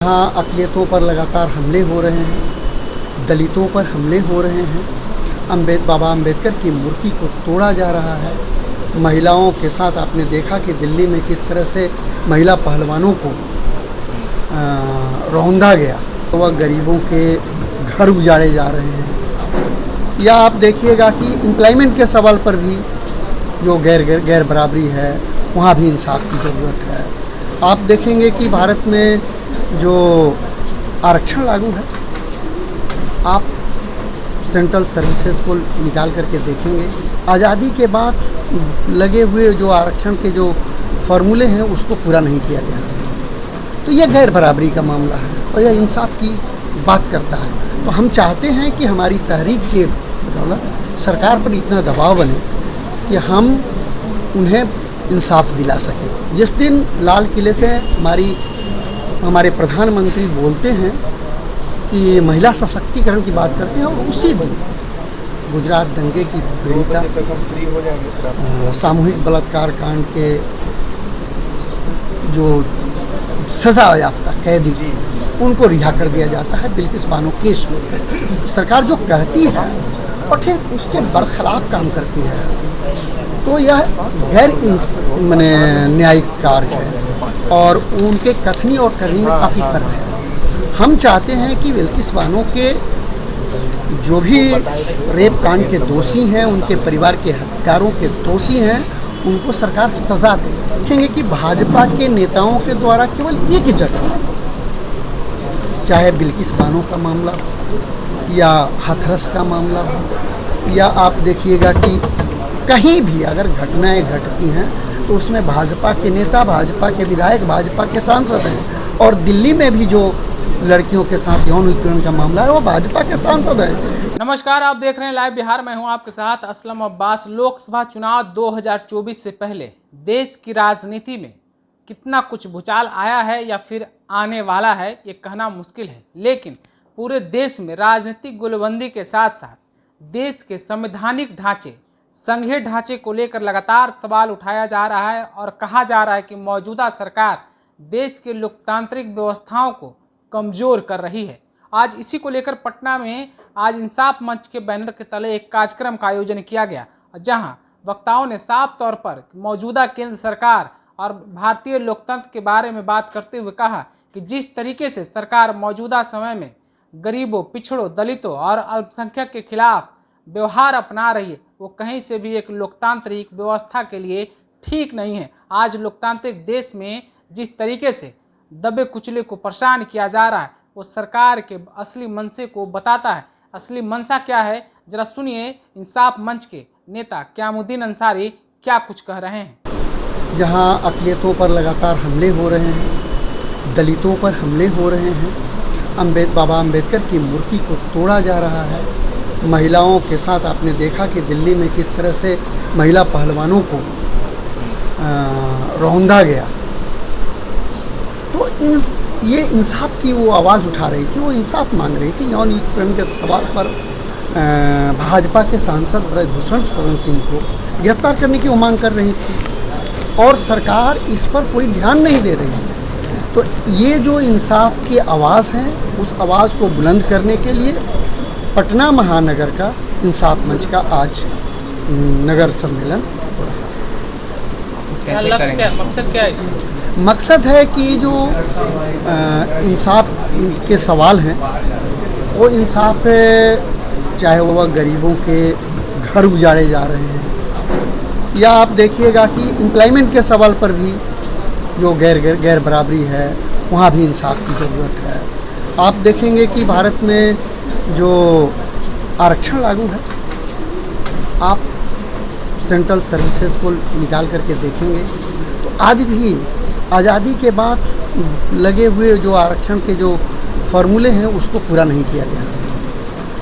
जहां अक़लियतों पर लगातार हमले हो रहे हैं, दलितों पर हमले हो रहे हैं, बाबा अम्बेडकर की मूर्ति को तोड़ा जा रहा है, महिलाओं के साथ आपने देखा कि दिल्ली में किस तरह से महिला पहलवानों को रौंदा गया, तो वह गरीबों के घर उजाड़े जा रहे हैं, या आप देखिएगा कि एम्प्लॉयमेंट के सवाल पर भी जो गैर बराबरी है वहाँ भी इंसाफ की ज़रूरत है। आप देखेंगे कि भारत में जो आरक्षण लागू है, आप सेंट्रल सर्विसेज को निकाल करके देखेंगे, आज़ादी के बाद लगे हुए जो आरक्षण के जो फार्मूले हैं उसको पूरा नहीं किया गया। तो यह गैर बराबरी का मामला है और यह इंसाफ की बात करता है। तो हम चाहते हैं कि हमारी तहरीक के बदौलत सरकार पर इतना दबाव बने कि हम उन्हें इंसाफ दिला सकें। जिस दिन लाल किले से हमारे प्रधानमंत्री बोलते हैं कि महिला सशक्तिकरण की बात करते हैं, और उसी दिन गुजरात दंगे की पीड़िता सामूहिक बलात्कार कांड के जो सजा याफ्ता कैदी उनको रिहा कर दिया जाता है बिल्किस बानो केस में। सरकार जो कहती है और ठीक उसके बरखिलाफ काम करती है, तो यह गैर न्यायिक कार्य है और उनके कथनी और करनी में काफ़ी फ़र्क है। हम चाहते हैं कि बिल्किस बानो के जो भी रेप कांड के दोषी हैं, उनके परिवार के हत्यारों के दोषी हैं, उनको सरकार सज़ा दे। देखेंगे कि भाजपा के नेताओं के द्वारा केवल एक जगह है, चाहे बिल्किस बानो का मामला हो या हाथरस का मामला हो, या आप देखिएगा कि कहीं भी अगर घटनाएं घटती हैं तो उसमें भाजपा के नेता, भाजपा के विधायक, भाजपा के सांसद हैं। और दिल्ली में भी जो लड़कियों के साथ यौन उत्पीड़न का मामला है वो भाजपा के सांसद हैं। नमस्कार, आप देख रहे हैं लाइव बिहार। मैं हूं आपके साथ असलम अब्बास। लोकसभा चुनाव 2024 से पहले देश की राजनीति में कितना कुछ भूचाल आया है या फिर आने वाला है ये कहना मुश्किल है, लेकिन पूरे देश में राजनीतिक गोलबंदी के साथ साथ देश के संवैधानिक ढांचे, संघीय ढांचे को लेकर लगातार सवाल उठाया जा रहा है और कहा जा रहा है कि मौजूदा सरकार देश के लोकतांत्रिक व्यवस्थाओं को कमज़ोर कर रही है। आज इसी को लेकर पटना में आज इंसाफ मंच के बैनर के तले एक कार्यक्रम का आयोजन किया गया, जहां वक्ताओं ने साफ तौर पर मौजूदा केंद्र सरकार और भारतीय लोकतंत्र के बारे में बात करते हुए कहा कि जिस तरीके से सरकार मौजूदा समय में गरीबों, पिछड़ों, दलितों और अल्पसंख्यक के खिलाफ व्यवहार अपना रही है, वो कहीं से भी एक लोकतांत्रिक व्यवस्था के लिए ठीक नहीं है। आज लोकतांत्रिक देश में जिस तरीके से दबे कुचले को परेशान किया जा रहा है, वो सरकार के असली मंशे को बताता है। असली मंशा क्या है, जरा सुनिए इंसाफ मंच के नेता क़यामुद्दीन अंसारी क्या कुछ कह रहे हैं। जहां अक़लियतों पर लगातार हमले हो रहे हैं, दलितों पर हमले हो रहे हैं, बाबा अम्बेडकर की मूर्ति को तोड़ा जा रहा है, महिलाओं के साथ आपने देखा कि दिल्ली में किस तरह से महिला पहलवानों को रौंदा गया, तो ये इंसाफ की वो आवाज़ उठा रही थी, वो इंसाफ मांग रही थी। यौन उत्पीड़न के सवाल पर भाजपा के सांसद ब्रजभूषण शरण सिंह को गिरफ्तार करने की वो मांग कर रही थी और सरकार इस पर कोई ध्यान नहीं दे रही है। तो ये जो इंसाफ की आवाज़ है, उस आवाज़ को बुलंद करने के लिए पटना महानगर का इंसाफ मंच का आज नगर सम्मेलन हो रहा है। मकसद क्या है? मकसद है कि जो इंसाफ के सवाल हैं वो इंसाफ चाहे वह गरीबों के घर उजाड़े जा रहे हैं, या आप देखिएगा कि एम्प्लॉयमेंट के सवाल पर भी जो गैर बराबरी है वहाँ भी इंसाफ की ज़रूरत है। आप देखेंगे कि भारत में जो आरक्षण लागू है, आप सेंट्रल सर्विसेज को निकाल करके देखेंगे तो आज भी आज़ादी के बाद लगे हुए जो आरक्षण के जो फार्मूले हैं उसको पूरा नहीं किया गया।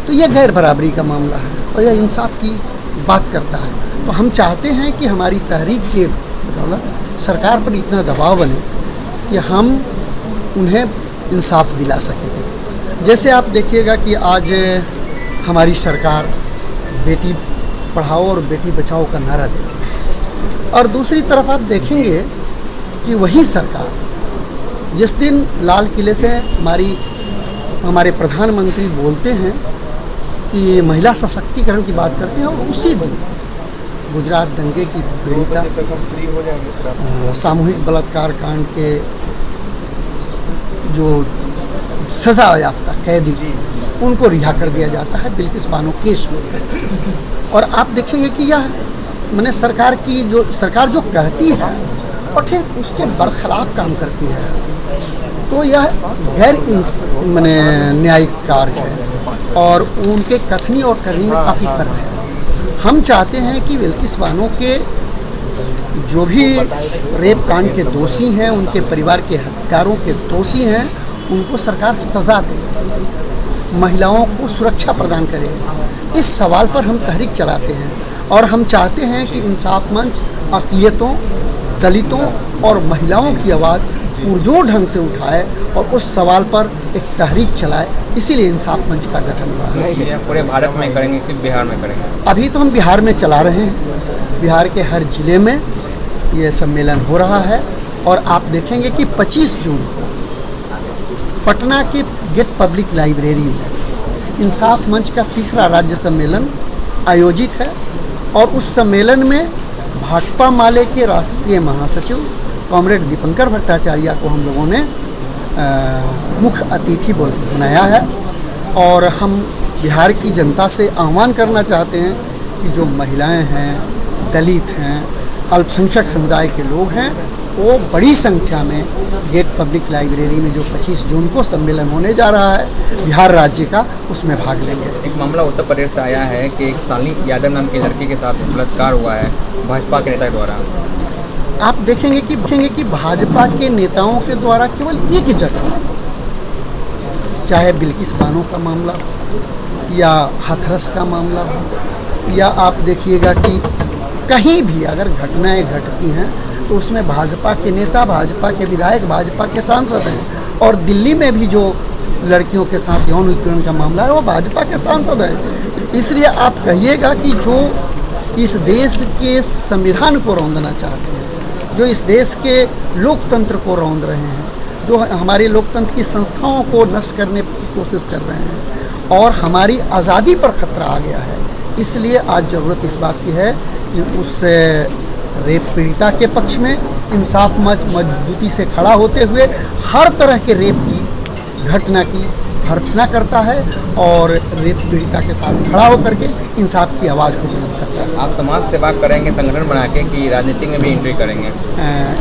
तो यह गैर बराबरी का मामला है और यह इंसाफ की बात करता है। तो हम चाहते हैं कि हमारी तहरीक के बदौलत सरकार पर इतना दबाव बने कि हम उन्हें इंसाफ दिला सकें। जैसे आप देखिएगा कि आज हमारी सरकार बेटी पढ़ाओ और बेटी बचाओ का नारा देती है, और दूसरी तरफ आप देखेंगे कि वही सरकार जिस दिन लाल किले से हमारे प्रधानमंत्री बोलते हैं कि महिला सशक्तिकरण की बात करते हैं, और उसी दिन गुजरात दंगे की पीड़िता, सामूहिक बलात्कार कांड के जो सजा याफ्ता कैदी थी उनको रिहा कर दिया जाता है बिल्किस बानो केस में। और आप देखेंगे कि यह मैंने सरकार जो कहती है और ठीक उसके बरखिलाफ काम करती है, तो यह गैर मैंने न्यायिक कार्य है और उनके कथनी और करनी में काफ़ी फ़र्क है। हम चाहते हैं कि बिल्किस बानो के जो भी रेप कांड के दोषी हैं, उनके परिवार के हत्यारों के दोषी हैं, उनको सरकार सज़ा दे, महिलाओं को सुरक्षा प्रदान करे। इस सवाल पर हम तहरीक चलाते हैं और हम चाहते हैं कि इंसाफ मंच अक़लियतों, दलितों और महिलाओं की आवाज़ पुरजोर ढंग से उठाए और उस सवाल पर एक तहरीक चलाए। इसीलिए इंसाफ मंच का गठन हुआ है। पूरे भारत में करेंगे, सिर्फ बिहार में करेंगे? अभी तो हम बिहार में चला रहे हैं। बिहार के हर ज़िले में ये सम्मेलन हो रहा है और आप देखेंगे कि 25 जून को पटना के गेट पब्लिक लाइब्रेरी में इंसाफ मंच का 3रा राज्य सम्मेलन आयोजित है और उस सम्मेलन में भाकपा माले के राष्ट्रीय महासचिव कॉमरेड दीपंकर भट्टाचार्य को हम लोगों ने मुख्य अतिथि बनाया है। और हम बिहार की जनता से आह्वान करना चाहते हैं कि जो महिलाएं हैं, दलित हैं, अल्पसंख्यक समुदाय के लोग हैं, वो बड़ी संख्या में गेट पब्लिक लाइब्रेरी में जो 25 जून को सम्मेलन होने जा रहा है बिहार राज्य का, उसमें भाग लेंगे। एक मामला उत्तर प्रदेश से आया है कि एक शालिनी यादव नाम की लड़की के साथ बलात्कार हुआ है भाजपा के नेता द्वारा। आप देखेंगे कि भाजपा के नेताओं के द्वारा केवल एक जगह, चाहे बिल्किस बानो का मामला हो या हाथरस का मामला हो, या आप देखिएगा कि कहीं भी अगर घटनाएं घटती हैं तो उसमें भाजपा के नेता, भाजपा के विधायक, भाजपा के सांसद हैं। और दिल्ली में भी जो लड़कियों के साथ यौन उत्पीड़न का मामला है वो भाजपा के सांसद हैं। इसलिए आप कहिएगा कि जो इस देश के संविधान को रौंदना चाहते हैं, जो इस देश के लोकतंत्र को रौंद रहे हैं, जो हमारे लोकतंत्र की संस्थाओं को नष्ट करने की कोशिश कर रहे हैं और हमारी आज़ादी पर ख़तरा आ गया है, इसलिए आज ज़रूरत इस बात की है कि उस रेप पीड़िता के पक्ष में इंसाफ मंच मजबूती से खड़ा होते हुए हर तरह के रेप की घटना की भर्त्सना करता है और रेप पीड़िता के साथ खड़ा होकर के इंसाफ की आवाज़ को बुलंद करता है। आप समाज सेवा करेंगे संगठन बना के कि राजनीति में भी एंट्री करेंगे?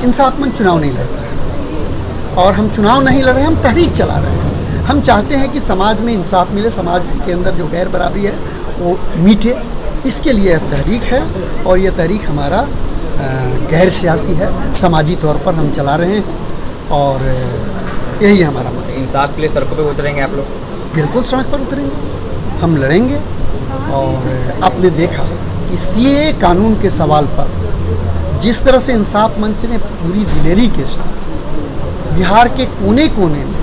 इंसाफ मंच चुनाव नहीं लड़ता है और हम चुनाव नहीं लड़ रहे, हम तहरीक चला रहे हैं। हम चाहते हैं कि समाज में इंसाफ मिले, समाज के अंदर जो गैर बराबरी है वो मिटे, इसके लिए यह तहरीक है और ये तहरीक हमारा गैर सियासी है, समाजी तौर पर हम चला रहे हैं और यही है हमारा मकसद। इंसाफ के लिए सड़कों पे उतरेंगे आप लोग? बिल्कुल सड़क पर उतरेंगे, हम लड़ेंगे। और आपने देखा कि सीएए कानून के सवाल पर जिस तरह से इंसाफ मंच ने पूरी दिलेरी के साथ बिहार के कोने कोने में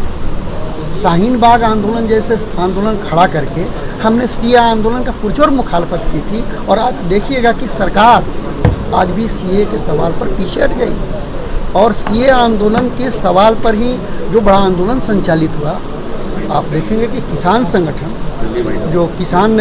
शाहीन बाग आंदोलन जैसे आंदोलन खड़ा करके हमने सीएए आंदोलन का पुरजोर मुखालफत की थी और आज देखिएगा कि सरकार आज भी सीएए के सवाल पर पीछे हट गई और सीएए आंदोलन के सवाल पर ही जो बड़ा आंदोलन संचालित हुआ, आप देखेंगे कि किसान संगठन जो किसान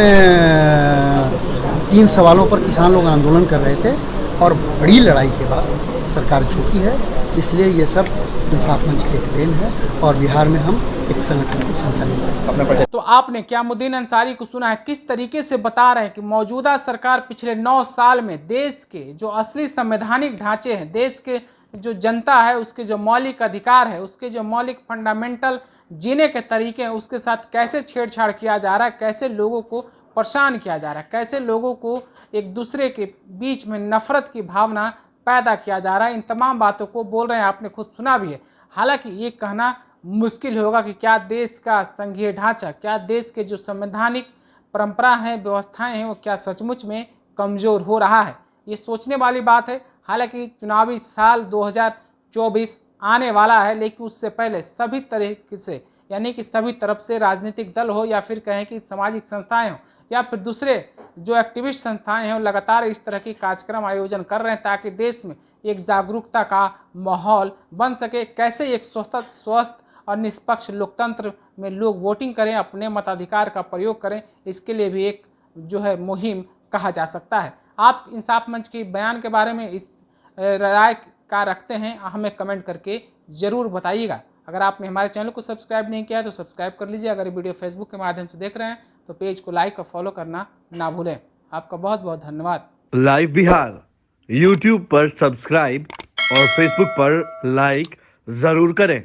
3 सवालों पर किसान लोग आंदोलन कर रहे थे और बड़ी लड़ाई के बाद सरकार झुकी है। इसलिए ये सब इंसाफ मंच की एक देन है और बिहार में हम एक संगठन को संचालित करें। तो आपने क्यामुद्दीन अंसारी को सुना है, किस तरीके से बता रहे हैं कि मौजूदा सरकार पिछले 9 साल में देश के जो असली संवैधानिक ढांचे हैं, देश के जो जनता है उसके जो मौलिक अधिकार है, उसके जो मौलिक फंडामेंटल जीने के तरीके हैं, उसके साथ कैसे छेड़छाड़ किया जा रहा है, कैसे लोगों को परेशान किया जा रहा है, कैसे लोगों को एक दूसरे के बीच में नफरत की भावना पैदा किया जा रहा है, इन तमाम बातों को बोल रहे हैं। आपने खुद सुना भी है। हालांकि ये कहना मुश्किल होगा कि क्या देश का संघीय ढांचा, क्या देश के जो संवैधानिक परंपरा हैं, व्यवस्थाएं हैं, वो क्या सचमुच में कमज़ोर हो रहा है, ये सोचने वाली बात है। हालांकि चुनावी साल 2024 आने वाला है, लेकिन उससे पहले सभी तरीके से, यानी कि सभी तरफ से राजनीतिक दल हो या फिर कहें कि सामाजिक संस्थाएं हो या फिर दूसरे जो एक्टिविस्ट संस्थाएं हैं, लगातार इस तरह की कार्यक्रम आयोजन कर रहे हैं ताकि देश में एक जागरूकता का माहौल बन सके। कैसे एक स्वस्थ और निष्पक्ष लोकतंत्र में लोग वोटिंग करें, अपने मताधिकार का प्रयोग करें, इसके लिए भी एक जो है मुहिम कहा जा सकता है। आप इंसाफ मंच के बयान के बारे में इस राय का रखते हैं, हमें कमेंट करके ज़रूर बताइएगा। अगर आपने हमारे चैनल को सब्सक्राइब नहीं किया है तो सब्सक्राइब कर लीजिए। अगर ये वीडियो फेसबुक के माध्यम से देख रहे हैं तो पेज को लाइक और फॉलो करना ना भूलें। आपका बहुत बहुत धन्यवाद। लाइव बिहार यूट्यूब पर सब्सक्राइब और फेसबुक पर लाइक जरूर करें।